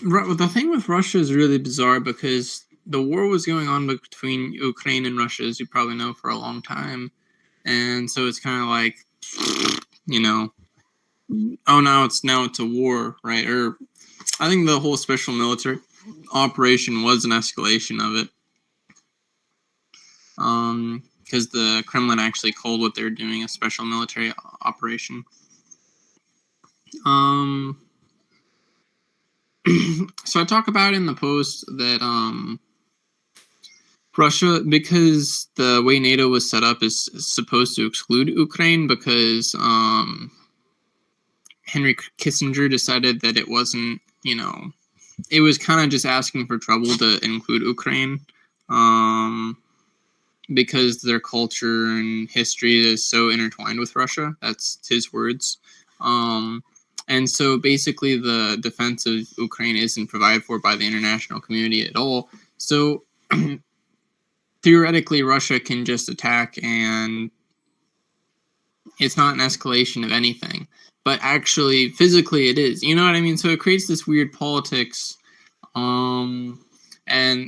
The thing with Russia is really bizarre because the war was going on between Ukraine and Russia, as you probably know, for a long time. And so it's kind of like, you know, oh, now it's a war, right? Or I think the whole special military operation was an escalation of it. Because the Kremlin actually called what they're doing a special military operation. So I talk about in the post that Russia, because the way NATO was set up is supposed to exclude Ukraine because Henry Kissinger decided that it wasn't, it was kind of just asking for trouble to include Ukraine because their culture and history is so intertwined with Russia. That's his words. And so basically the defense of Ukraine isn't provided for by the international community at all. So theoretically, Russia can just attack and it's not an escalation of anything. But actually, physically, it is. You know what I mean? So it creates this weird politics. And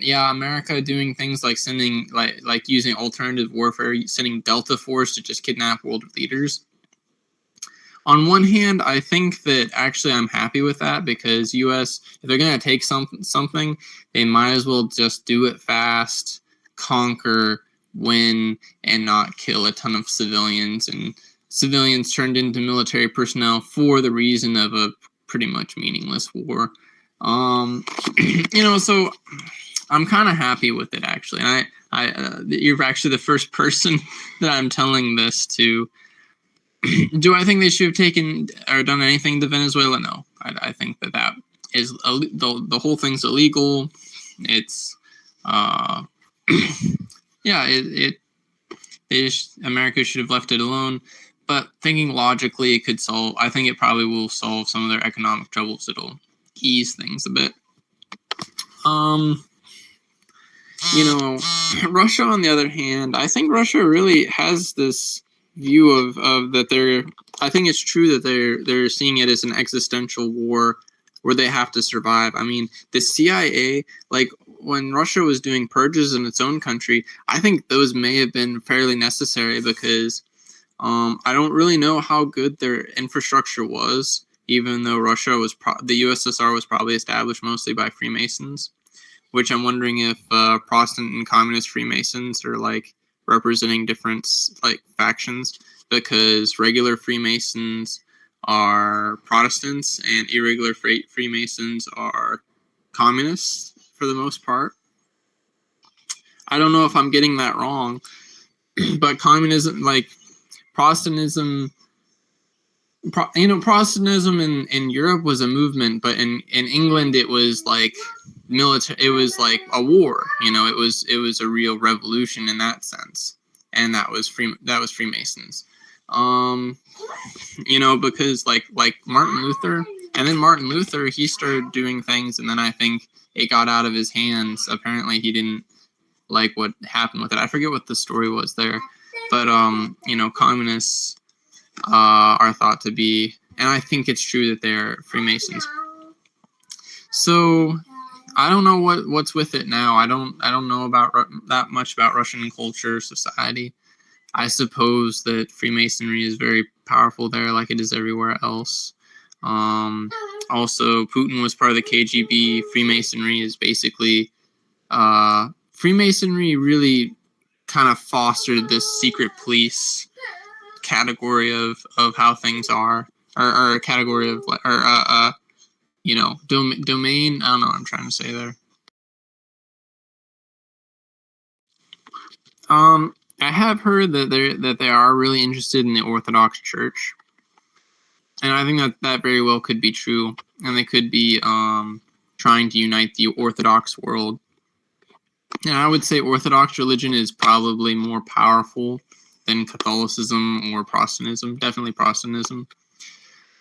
yeah, America doing things like sending, like using alternative warfare, sending Delta Force to just kidnap world leaders. On one hand, I think that actually I'm happy with that because U.S., if they're going to take something, they might as well just do it fast, conquer, win, and not kill a ton of civilians. And civilians turned into military personnel for the reason of a pretty much meaningless war. So I'm kind of happy with it, actually. And you're actually the first person that I'm telling this to. Do I think they should have taken or done anything to Venezuela? No. I think that is the whole thing's illegal. It's America should have left it alone. But thinking logically, it could solve. I think it probably will solve some of their economic troubles. It'll ease things a bit. Russia, on the other hand, I think Russia really has this view of that they're. I think it's true that they're seeing it as an existential war where they have to survive. I mean, the CIA, like when Russia was doing purges in its own country, I think those may have been fairly necessary because I don't really know how good their infrastructure was, even though Russia was the USSR was probably established mostly by Freemasons, which I'm wondering if Protestant and communist Freemasons are like representing different like factions, because regular Freemasons are Protestants and irregular Freemasons are communists for the most part. I don't know if I'm getting that wrong, but communism, like Protestantism, Protestantism in Europe was a movement, but in England it was like military. It was like a war. It was a real revolution in that sense, and that was Freemasons. Because like Martin Luther, and then Martin Luther, he started doing things, and then I think it got out of his hands. Apparently, he didn't like what happened with it. I forget what the story was there, but communists are thought to be, and I think it's true that they're Freemasons. So I don't know what's with it now. I don't know about that much about Russian culture, society. I suppose that Freemasonry is very powerful there, like it is everywhere else. Also, Putin was part of the KGB. Freemasonry is basically Freemasonry really kind of fostered this secret police category of how things are, or a category of domain. I don't know what I'm trying to say there. I have heard that they are really interested in the Orthodox Church, and I think that very well could be true, and they could be trying to unite the Orthodox world. And I would say Orthodox religion is probably more powerful than Catholicism or Protestantism. Definitely Protestantism.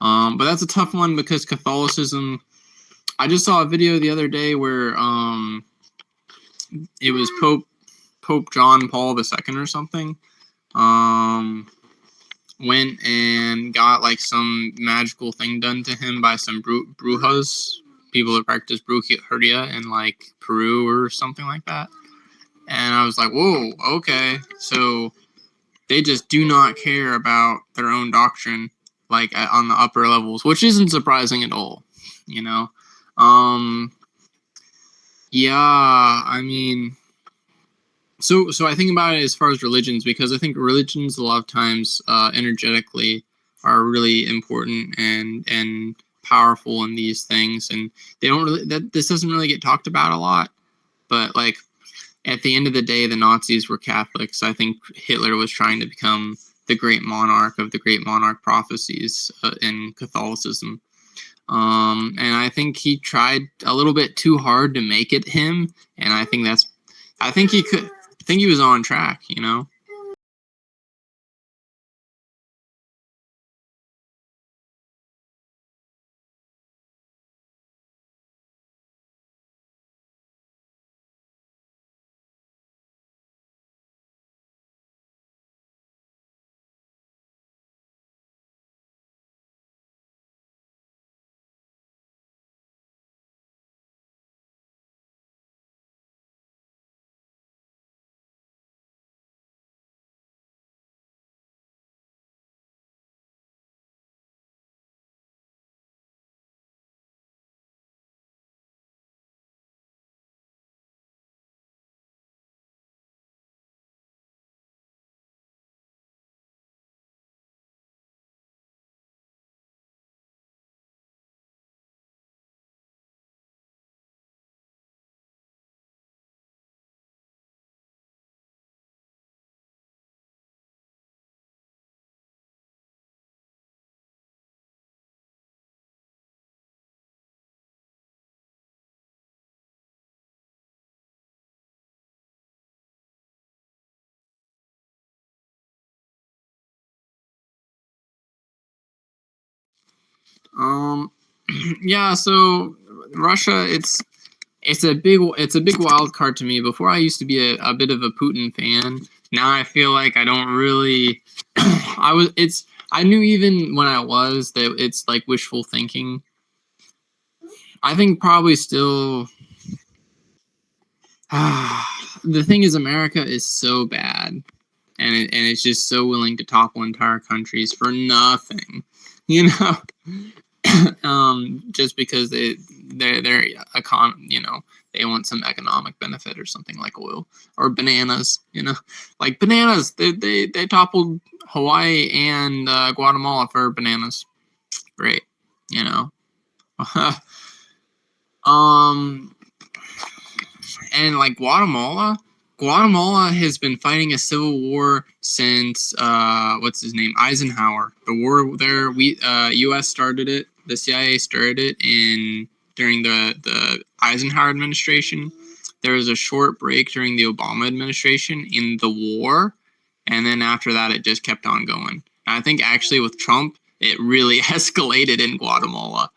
But that's a tough one because Catholicism. I just saw a video the other day where it was Pope John Paul II or something. Went and got like some magical thing done to him by some brujas, people that practice brujeria in like Peru or something like that. And I was like, whoa, okay. So they just do not care about their own doctrine, like on the upper levels, which isn't surprising at all, you know? Yeah, I mean, so I think about it as far as religions, because I think religions a lot of times energetically are really important and powerful in these things, and they don't really this doesn't really get talked about a lot, but like at the end of the day, the Nazis were Catholics. I think Hitler was trying to become the great monarch of the great monarch prophecies in Catholicism. And I think he tried a little bit too hard to make it him. And I think he was on track, you know? Um, yeah. So Russia, it's a big wild card to me. Before I used to be a bit of a Putin fan. Now I feel like I don't really. I knew even when I was that it's like wishful thinking. I think probably still. The thing is, America is so bad, and it's just so willing to topple entire countries for nothing, you know. Just because they're you know, they want some economic benefit or something like oil or bananas, you know, like bananas. They toppled Hawaii and Guatemala for bananas. Great, you know. um, and like Guatemala has been fighting a civil war since what's his name, Eisenhower. The war there, U.S. started it. The CIA started it during the Eisenhower administration. There was a short break during the Obama administration in the war, and then after that, it just kept on going. And I think actually with Trump, it really escalated in Guatemala.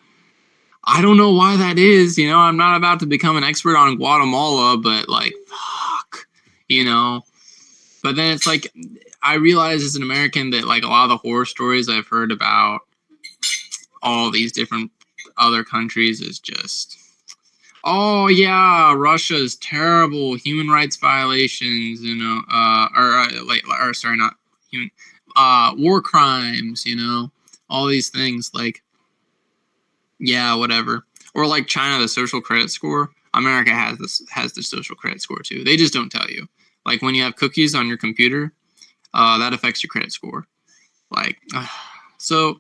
I don't know why that is. You know, I'm not about to become an expert on Guatemala, but like, fuck, you know. But then it's like, I realize as an American that like a lot of the horror stories I've heard about all these different other countries is just, oh yeah, Russia's terrible human rights violations, you know, or sorry, not human, war crimes, you know, all these things like. Yeah, whatever. Or like China, the social credit score. America has the social credit score too. They just don't tell you. Like when you have cookies on your computer, that affects your credit score. Like, so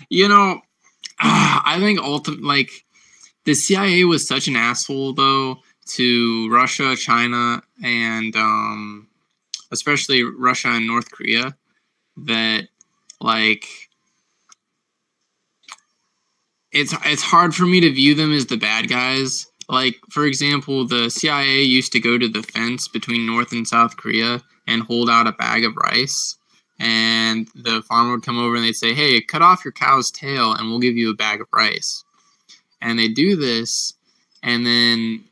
you know, I think ultimately, like the CIA was such an asshole though to Russia, China, and especially Russia and North Korea that like it's hard for me to view them as the bad guys. Like, for example, the CIA used to go to the fence between North and South Korea and hold out a bag of rice. And the farmer would come over and they'd say, hey, cut off your cow's tail and we'll give you a bag of rice. And they do this. And then,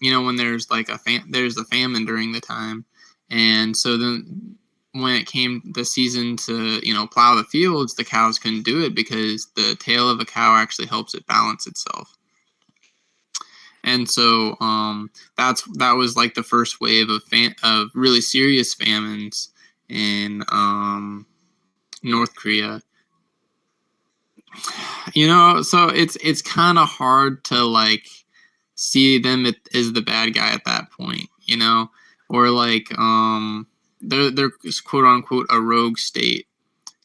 you know, when there's like there's a famine during the time. And so then when it came the season to, you know, plow the fields, the cows couldn't do it because the tail of a cow actually helps it balance itself. And so that was like the first wave of really serious famines in North Korea. So it's kind of hard to like see them as the bad guy at that point, or like they're quote unquote a rogue state.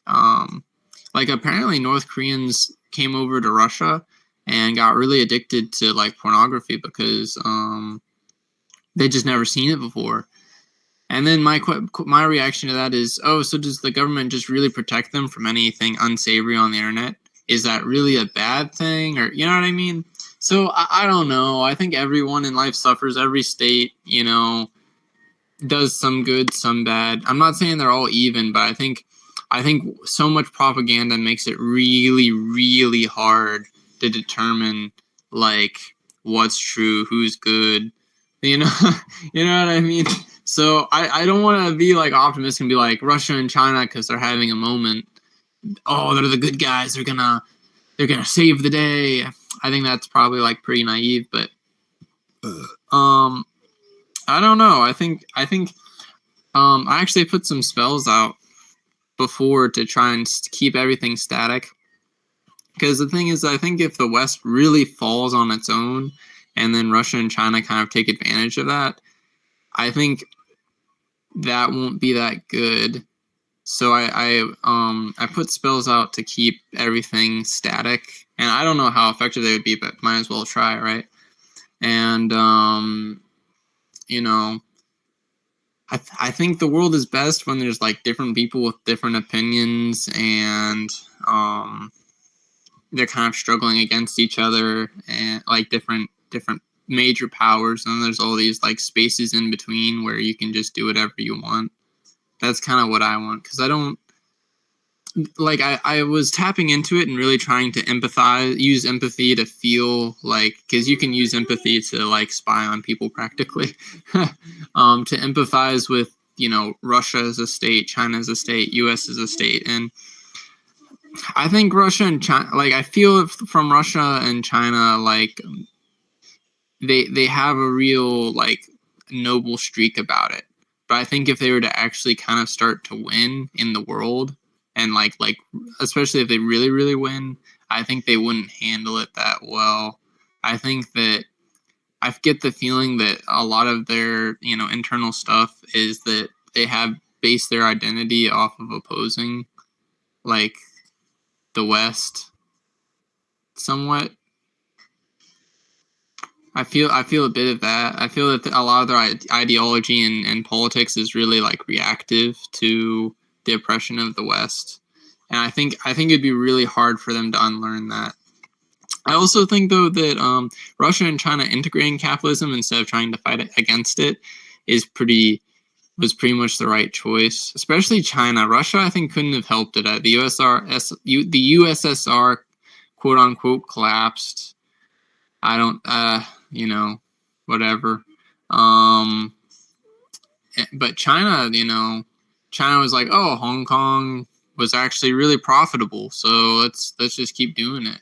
Like apparently North Koreans came over to Russia and got really addicted to like pornography because they just never seen it before. And then my reaction to that is, oh, so does the government just really protect them from anything unsavory on the internet? Is that really a bad thing? Or, you know what I mean? So I don't know. I think everyone in life suffers. Every state, does some good, some bad. I'm not saying they're all even, but I think so much propaganda makes it really, really hard to determine like what's true, who's good. You know, you know what I mean? So I don't want to be like optimistic and be like Russia and China because they're having a moment. Oh, they're the good guys. They're gonna save the day. I think that's probably like pretty naive, but I don't know. I think I actually put some spells out before to try and keep everything static. Because the thing is, I think if the West really falls on its own, and then Russia and China kind of take advantage of that, I think that won't be that good. So I put spells out to keep everything static, and I don't know how effective they would be, but might as well try, right? And I think the world is best when there's like different people with different opinions, and they're kind of struggling against each other, and like different major powers, and there's all these like spaces in between where you can just do whatever you want. That's kind of what I want, because I don't like I was tapping into it and really trying to use empathy to feel like, because you can use empathy to like spy on people practically, to empathize with Russia as a state, China as a state, US as a state. And I think Russia and China, like I feel from Russia and China, like they have a real like noble streak about it. But I think if they were to actually kind of start to win in the world, and like especially if they really, really win, I think they wouldn't handle it that well. I think that I get the feeling that a lot of their internal stuff is that they have based their identity off of opposing like the West somewhat. I feel a bit of that. I feel that a lot of their ideology and politics is really like reactive to the oppression of the West, and I think it'd be really hard for them to unlearn that. I also think though that Russia and China integrating capitalism instead of trying to fight against it was pretty much the right choice. Especially China. Russia, I think, couldn't have helped it. The USSR, quote unquote, collapsed. I don't, whatever. But China, China was like, oh, Hong Kong was actually really profitable, so let's just keep doing it,